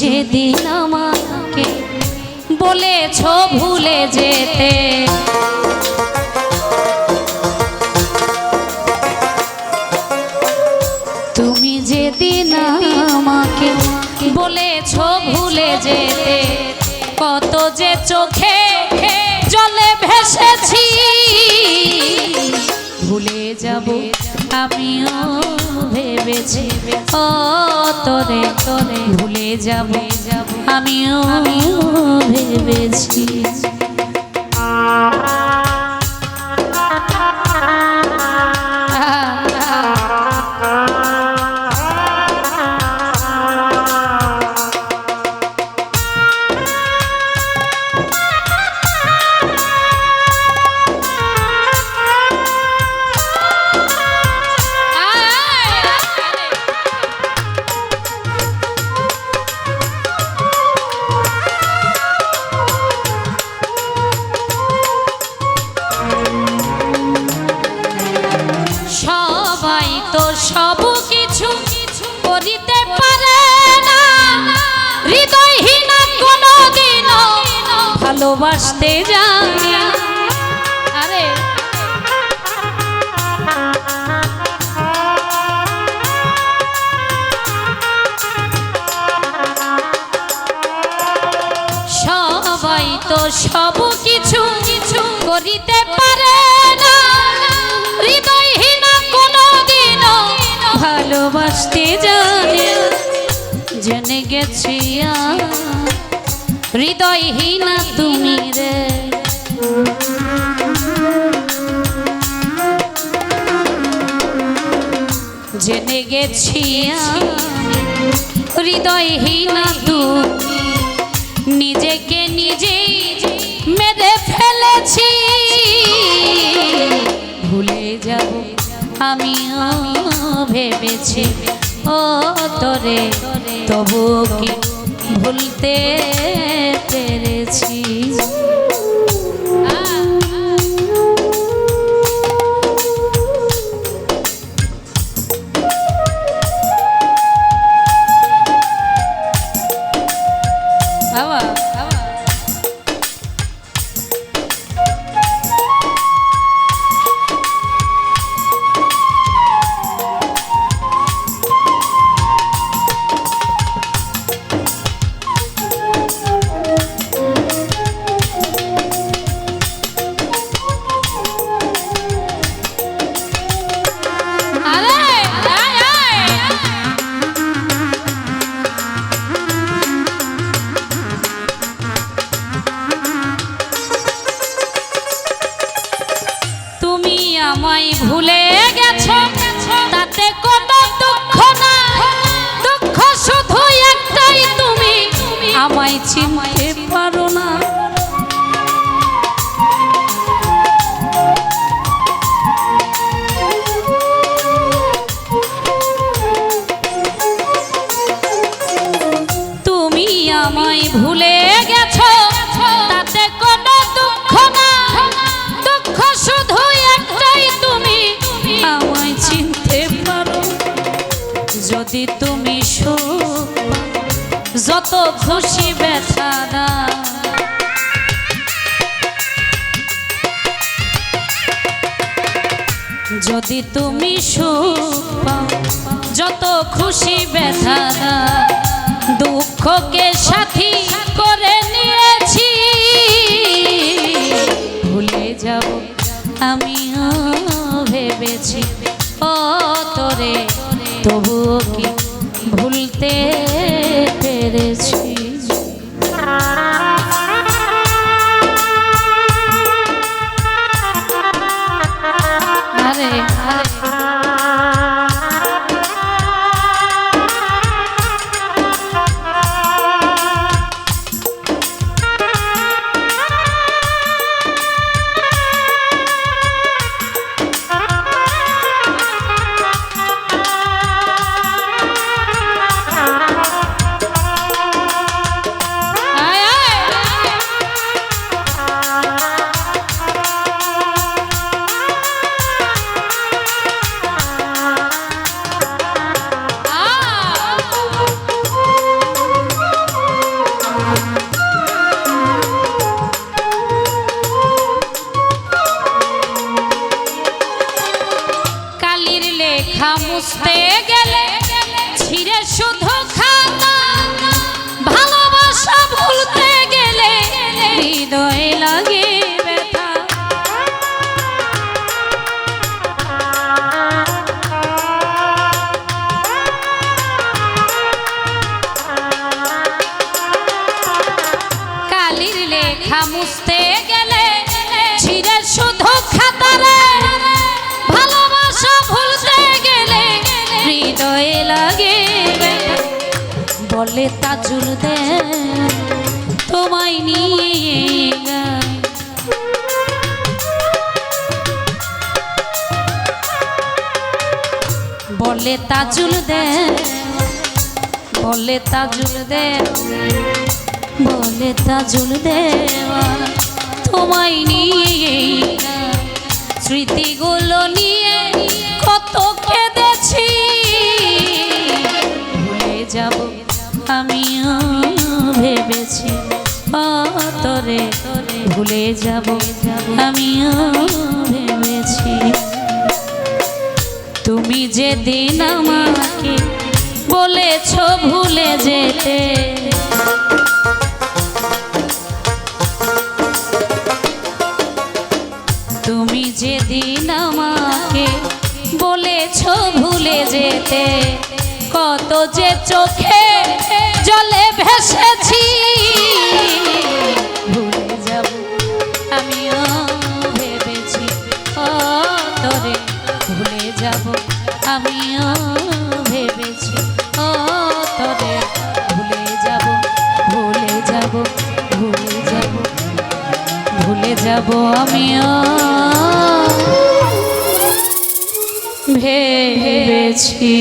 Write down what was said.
যেদিন আমাকে বলেছ ভুলে যেতে, তুমি যেদিন আমাকে বলেছ ভুলে যেতে, কত যে চোখে জলে ভেসেছি, ভুলে যাব আমিও ভেবেছি, ও তোরে তোরে ভুলে যাব আমিও ভেবেছি। সব কিছু করিতে পারে না, হৃদয়হীনা কোনদিনও ভালোবাসতে জানে না। আরে সবাই তো সব কিছু করিতে পারে না, হৃদয়হীনা কোনদিনও ভালোবাসতে জানে, জেনে গেছি হৃদয়হীনা তুমি রে, জেনে গেছি হৃদয়হীনা তুমি, নিজেকে নিজেই মেরে ফেলেছি, ভুলে যাব আমিও ভেবেছি, ও তোরে তবু কি ভুলতে পেরেছি। বাবা আমায় ভুলে গেছো তাতে কোনো দুঃখ না, দুঃখ শুধু একটাই তুমি আমায় চিনতে পারো না। তুমি আমায় ভুলে গেছো তাতে কোনো দুঃখ না, দুঃখ শুধু তুমি আমায় চিনতে পারো, যদি তুমি সুখ যত খুশি ব্যথা না, যদি তুমি সুখ যত খুশি ব্যথা না, দুঃখকে সাথী করে নিয়েছি, ভুলে যাব আমিও ভেবেছি, ও তোরে তবু কি ভুলতে পেরেছি। আরে মুছতে গেলে ছিঁড়ে শুধু খাতা, ভালোবাসা ভুলতে গেলে হৃদয়ে লাগে ব্যথা। কালির লেখা মুছতে গেলে ছিঁড়ে শুধু খাতারে, ভালোবাসা ভুলতে গেলে হৃদয়ে লাগে ব্যথা। বলে তাজুল দে তোমায় নিয়ে গাই, বলে তাজুল দে, বলে তাজুল দে, বলে তাজুল দেওয়া তোমায় নিয়ে গাই। স্মৃতিগুলো নিয়ে কত কেঁদেছি, ভুলে যাব আমিও ভেবেছি তোরে, ভুলে যাব আমিও ভেবেছি। তুমি যেদিন আমাকে বলেছ ভুলে যেতে, তুমি যেদিন আমাকে বলেছ ভুলে যেতে, কত যে চোখে জলে ভেসেছি। ভুলে যাব আমিও ভেবেছি তোরে, ভুলে যাব আমিও ভেবেছি তোরে, ভুলে যাব, ভুলে যাব, ভুলে যাব, ভুলে যাব আমিও ভেবেছি।